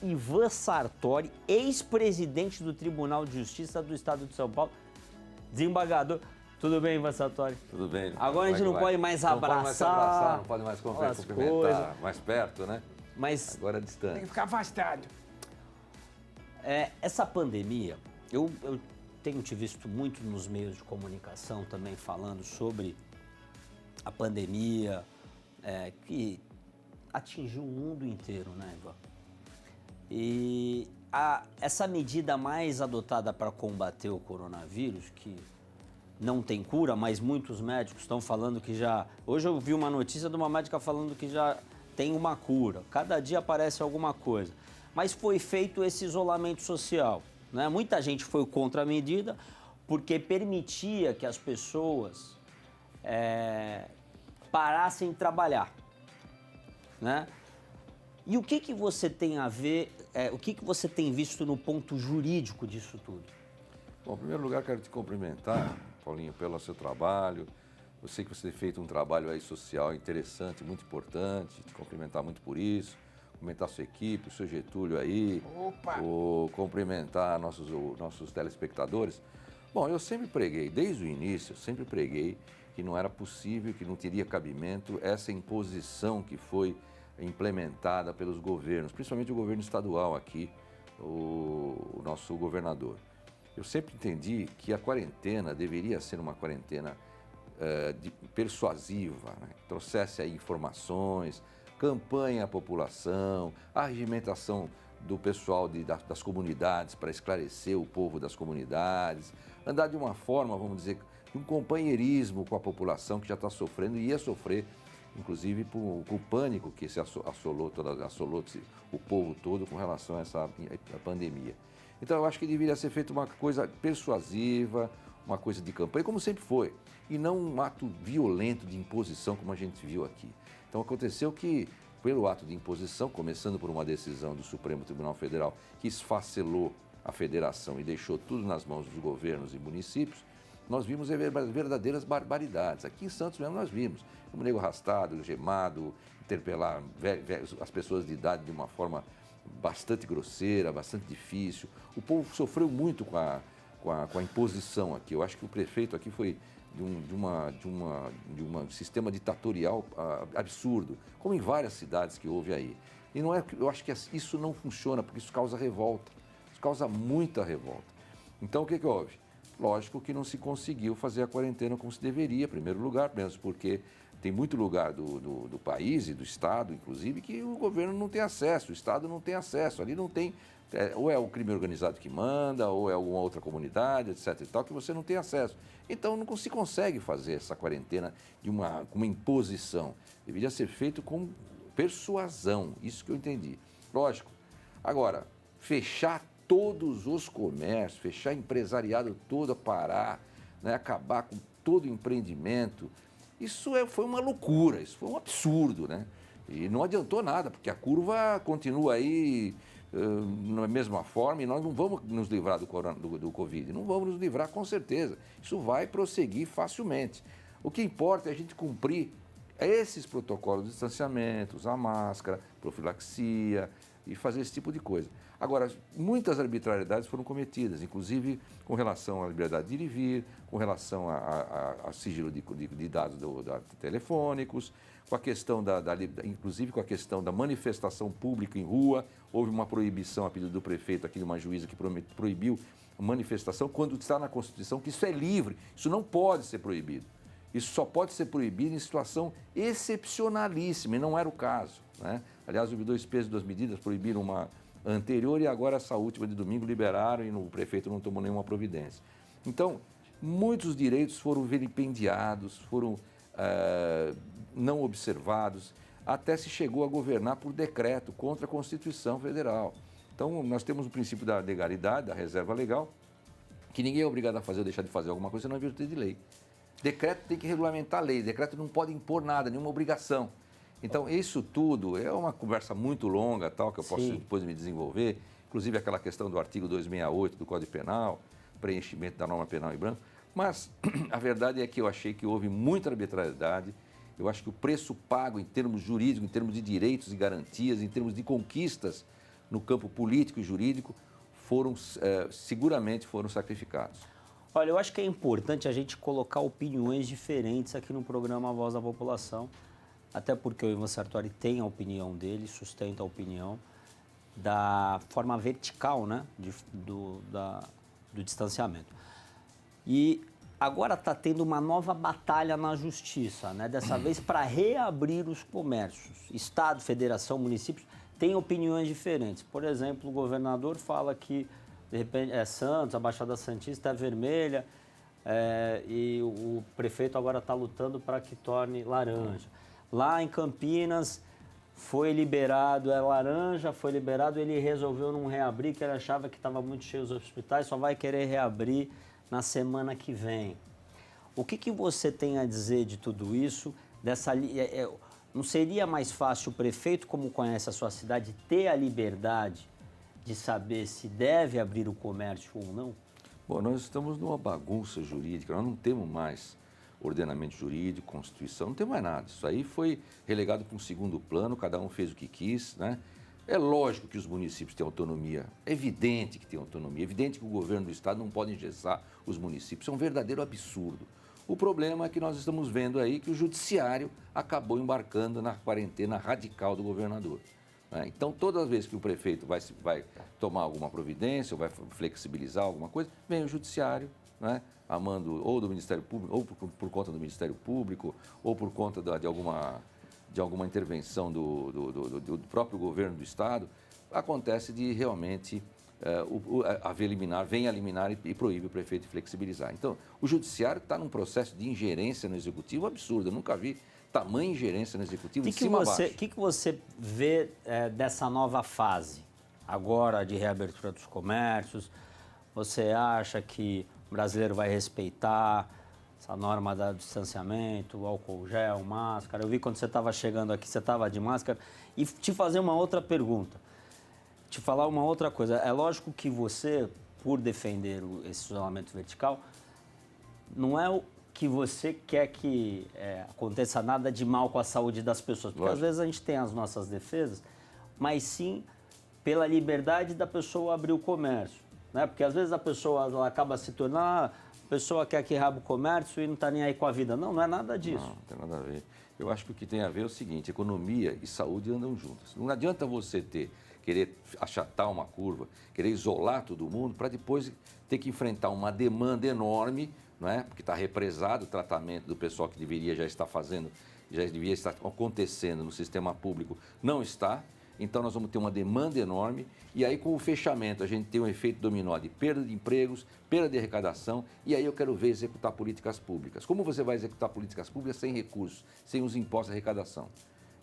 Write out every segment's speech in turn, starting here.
Ivan Sartori, ex-presidente do Tribunal de Justiça do Estado de São Paulo, desembargador. Tudo bem, Ivan Sartori? Tudo bem. Agora a gente não pode mais abraçar. Não pode mais as cumprimentar, coisas. mais perto, né? Mas Agora é distante. Tem que ficar afastado. essa pandemia, eu tenho te visto muito nos meios de comunicação também falando sobre a pandemia que atingiu o mundo inteiro, né, Ivan? E essa medida mais adotada para combater o coronavírus, que não tem cura, mas muitos médicos estão falando que já... Hoje eu vi uma notícia de uma médica falando que já tem uma cura. Cada dia aparece alguma coisa. Mas foi feito esse isolamento social, né? Muita gente foi contra a medida porque permitia que as pessoas parassem de trabalhar, né? E o que você tem a ver, o que você tem visto no ponto jurídico disso tudo? Bom, em primeiro lugar, quero te cumprimentar, Paulinho, pelo seu trabalho. Eu sei que você tem feito um trabalho aí social interessante, muito importante, te cumprimentar muito por isso, cumprimentar a sua equipe, o seu Getúlio aí, cumprimentar nossos telespectadores. Bom, eu sempre preguei, desde o início, eu sempre preguei que não era possível, que não teria cabimento essa imposição que foi implementada pelos governos, principalmente o governo estadual aqui, o nosso governador. Eu sempre entendi que a quarentena deveria ser uma quarentena persuasiva, né? Que trouxesse aí informações, campanha à população, a regimentação do pessoal das comunidades para esclarecer o povo das comunidades, andar de uma forma, vamos dizer, de um companheirismo com a população que já está sofrendo e ia sofrer, inclusive com o pânico que se assolou o povo todo com relação a essa pandemia. Então eu acho que deveria ser feita uma coisa persuasiva, uma coisa de campanha, como sempre foi, e não um ato violento de imposição como a gente viu aqui. Então aconteceu que, pelo ato de imposição, começando por uma decisão do Supremo Tribunal Federal que esfacelou a federação e deixou tudo nas mãos dos governos e municípios, nós vimos verdadeiras barbaridades. Aqui em Santos mesmo nós vimos um nego arrastado, algemado, interpelar as pessoas de idade de uma forma bastante grosseira, bastante difícil. O povo sofreu muito com a imposição aqui. Eu acho que o prefeito aqui foi de um sistema ditatorial absurdo, como em várias cidades que houve aí. E não é, eu acho que isso não funciona, porque isso causa revolta. Isso causa muita revolta. Então, o que houve? Lógico que não se conseguiu fazer a quarentena como se deveria, em primeiro lugar, mesmo porque tem muito lugar do país e do Estado, inclusive, que o governo não tem acesso, o Estado não tem acesso. Ali não tem, ou é o crime organizado que manda, ou é alguma outra comunidade, etc. e tal, que você não tem acesso. Então não se consegue fazer essa quarentena com uma imposição. Deveria ser feito com persuasão, isso que eu entendi. Lógico. Agora, fechar todos os comércios, fechar empresariado todo a parar, né, acabar com todo o empreendimento, isso foi uma loucura, isso foi um absurdo, né? E não adiantou nada, porque a curva continua aí na mesma forma e nós não vamos nos livrar do Covid, não vamos nos livrar com certeza. Isso vai prosseguir facilmente. O que importa é a gente cumprir esses protocolos de distanciamento, usar máscara, profilaxia e fazer esse tipo de coisa. Agora, muitas arbitrariedades foram cometidas, inclusive com relação à liberdade de ir e vir, com relação a sigilo de dados telefônicos, com a questão inclusive com a questão da manifestação pública em rua. Houve uma proibição a pedido do prefeito aqui de uma juíza que proibiu a manifestação, quando está na Constituição que isso é livre, isso não pode ser proibido. Isso só pode ser proibido em situação excepcionalíssima, e não era o caso, né? Aliás, houve 2 pesos e 2 medidas, proibiram uma anterior e agora essa última de domingo liberaram e o prefeito não tomou nenhuma providência. Então, muitos direitos foram vilipendiados, foram não observados, até se chegou a governar por decreto contra a Constituição Federal. Então, nós temos o princípio da legalidade, da reserva legal, que ninguém é obrigado a fazer ou deixar de fazer alguma coisa, senão é virtude de lei. Decreto tem que regulamentar a lei, decreto não pode impor nada, nenhuma obrigação. Então, isso tudo é uma conversa muito longa, tal, que eu posso depois me desenvolver, inclusive aquela questão do artigo 268 do Código Penal, preenchimento da norma penal em branco, mas a verdade é que eu achei que houve muita arbitrariedade, eu acho que o preço pago em termos jurídicos, em termos de direitos e garantias, em termos de conquistas no campo político e jurídico, seguramente foram sacrificados. Olha, eu acho que é importante a gente colocar opiniões diferentes aqui no programa Voz da População, até porque o Ivan Sartori tem a opinião dele, sustenta a opinião da forma vertical, né, do distanciamento. E agora está tendo uma nova batalha na justiça, né, dessa vez para reabrir os comércios. Estado, federação, municípios têm opiniões diferentes. Por exemplo, o governador fala que de repente Santos, a Baixada Santista é vermelha, e o prefeito agora está lutando para que torne laranja. Lá em Campinas foi liberado, é laranja, foi liberado, ele resolveu não reabrir, que ele achava que estava muito cheio os hospitais, só vai querer reabrir na semana que vem. O que você tem a dizer de tudo isso? Não seria mais fácil o prefeito, como conhece a sua cidade, ter a liberdade de saber se deve abrir o comércio ou não? Bom, nós estamos numa bagunça jurídica, nós não temos mais ordenamento jurídico, Constituição, não tem mais nada. Isso aí foi relegado para um segundo plano, cada um fez o que quis, né? É lógico que os municípios têm autonomia, é evidente que tem autonomia, é evidente que o governo do estado não pode engessar os municípios, é um verdadeiro absurdo. O problema é que nós estamos vendo aí que o judiciário acabou embarcando na quarentena radical do governador. Então, todas as vezes que o prefeito vai tomar alguma providência ou vai flexibilizar alguma coisa, vem o judiciário, né, a mando ou do Ministério Público, ou por conta do Ministério Público, ou por conta de alguma intervenção do próprio governo do Estado, acontece de realmente haver liminar, vem a liminar e proíbe o prefeito de flexibilizar. Então, o judiciário está num processo de ingerência no Executivo absurdo, eu nunca vi tamanha ingerência no Executivo de cima a baixo. O que você vê dessa nova fase, agora de reabertura dos comércios? Você acha que o brasileiro vai respeitar essa norma do distanciamento, álcool gel, máscara? Eu vi quando você estava chegando aqui, você estava de máscara. E te fazer uma outra pergunta, te falar uma outra coisa. É lógico que você, por defender esse isolamento vertical, não é o que você quer que aconteça nada de mal com a saúde das pessoas. Porque às vezes a gente tem as nossas defesas, mas sim pela liberdade da pessoa abrir o comércio. Né? Porque às vezes a pessoa ela acaba se tornando, a pessoa quer que reabra o comércio e não está nem aí com a vida. Não, não é nada disso. Não tem nada a ver. Eu acho que o que tem a ver é o seguinte, economia e saúde andam juntas. Não adianta você querer achatar uma curva, querer isolar todo mundo para depois ter que enfrentar uma demanda enorme, não é? Porque está represado o tratamento do pessoal que deveria já estar fazendo, já devia estar acontecendo no sistema público, não está. Então nós vamos ter uma demanda enorme e aí com o fechamento a gente tem um efeito dominó de perda de empregos, perda de arrecadação e aí eu quero ver executar políticas públicas. Como você vai executar políticas públicas sem recursos, sem os impostos de arrecadação?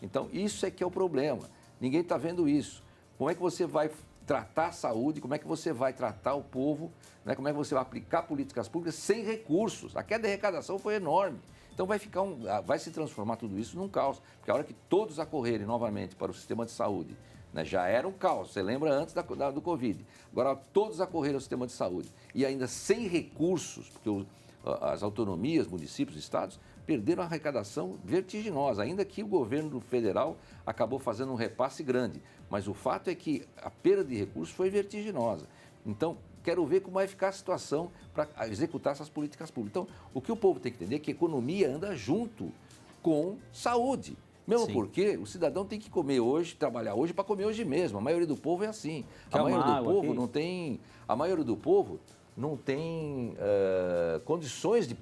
Então isso é que é o problema. Ninguém está vendo isso. Como é que você vai tratar a saúde, como é que você vai tratar o povo, né? Como é que você vai aplicar políticas públicas sem recursos? A queda de arrecadação foi enorme. Então vai se transformar tudo isso num caos, porque a hora que todos acorrerem novamente para o sistema de saúde, né, já era um caos, você lembra antes do Covid, agora todos acorreram ao sistema de saúde e ainda sem recursos, porque as autonomias, municípios, estados, perderam a arrecadação vertiginosa, ainda que o governo federal acabou fazendo um repasse grande, mas o fato é que a perda de recursos foi vertiginosa. Então, quero ver como vai ficar a situação para executar essas políticas públicas. Então, o que o povo tem que entender é que a economia anda junto com saúde. Mesmo Sim. Porque o cidadão tem que comer hoje, trabalhar hoje para comer hoje mesmo. A maioria do povo é assim. A maioria do povo não tem condições de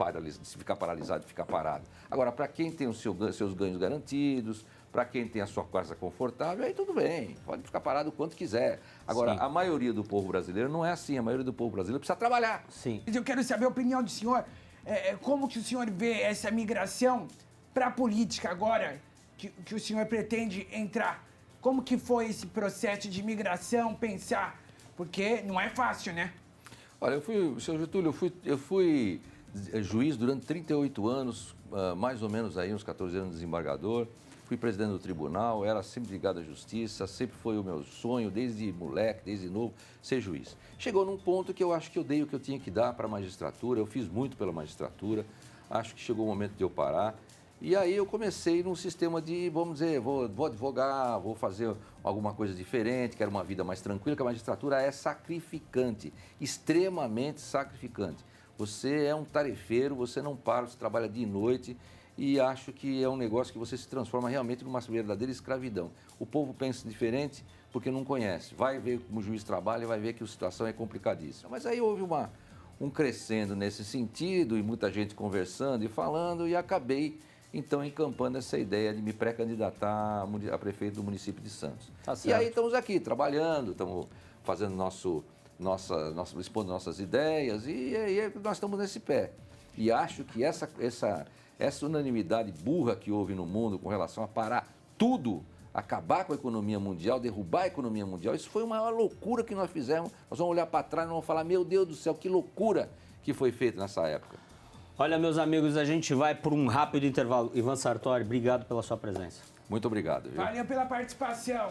ficar paralisado, de ficar parado. Agora, para quem tem os seus ganhos garantidos, para quem tem a sua casa confortável, aí tudo bem, pode ficar parado o quanto quiser. Agora, Sim. a maioria do povo brasileiro não é assim, a maioria do povo brasileiro precisa trabalhar. Sim. Eu quero saber a opinião do senhor, como que o senhor vê essa migração para a política agora, que o senhor pretende entrar? Como que foi esse processo de migração, pensar? Porque não é fácil, né? Olha, senhor Getúlio, eu fui juiz durante 38 anos, mais ou menos aí, uns 14 anos desembargador. Fui presidente do tribunal, era sempre ligado à justiça, sempre foi o meu sonho, desde moleque, desde novo, ser juiz. Chegou num ponto que eu acho que eu dei o que eu tinha que dar para a magistratura, eu fiz muito pela magistratura, acho que chegou o momento de eu parar. E aí eu comecei num sistema de, vamos dizer, vou advogar, vou fazer alguma coisa diferente, quero uma vida mais tranquila, que a magistratura é sacrificante, extremamente sacrificante. Você é um tarefeiro, você não para, você trabalha dia e noite e acho que é um negócio que você se transforma realmente numa verdadeira escravidão. O povo pensa diferente porque não conhece. Vai ver como o juiz trabalha e vai ver que a situação é complicadíssima. Mas aí houve um crescendo nesse sentido e muita gente conversando e falando e acabei então encampando essa ideia de me pré-candidatar a prefeito do município de Santos. Tá E certo. aí estamos aqui trabalhando, estamos fazendo expondo nossas ideias e aí nós estamos nesse pé. E acho que essa unanimidade burra que houve no mundo com relação a parar tudo, acabar com a economia mundial, derrubar a economia mundial, isso foi a maior loucura que nós fizemos. Nós vamos olhar para trás e vamos falar, meu Deus do céu, que loucura que foi feita nessa época. Olha, meus amigos, a gente vai por um rápido intervalo. Ivan Sartori, obrigado pela sua presença. Muito obrigado. Viu? Valeu pela participação.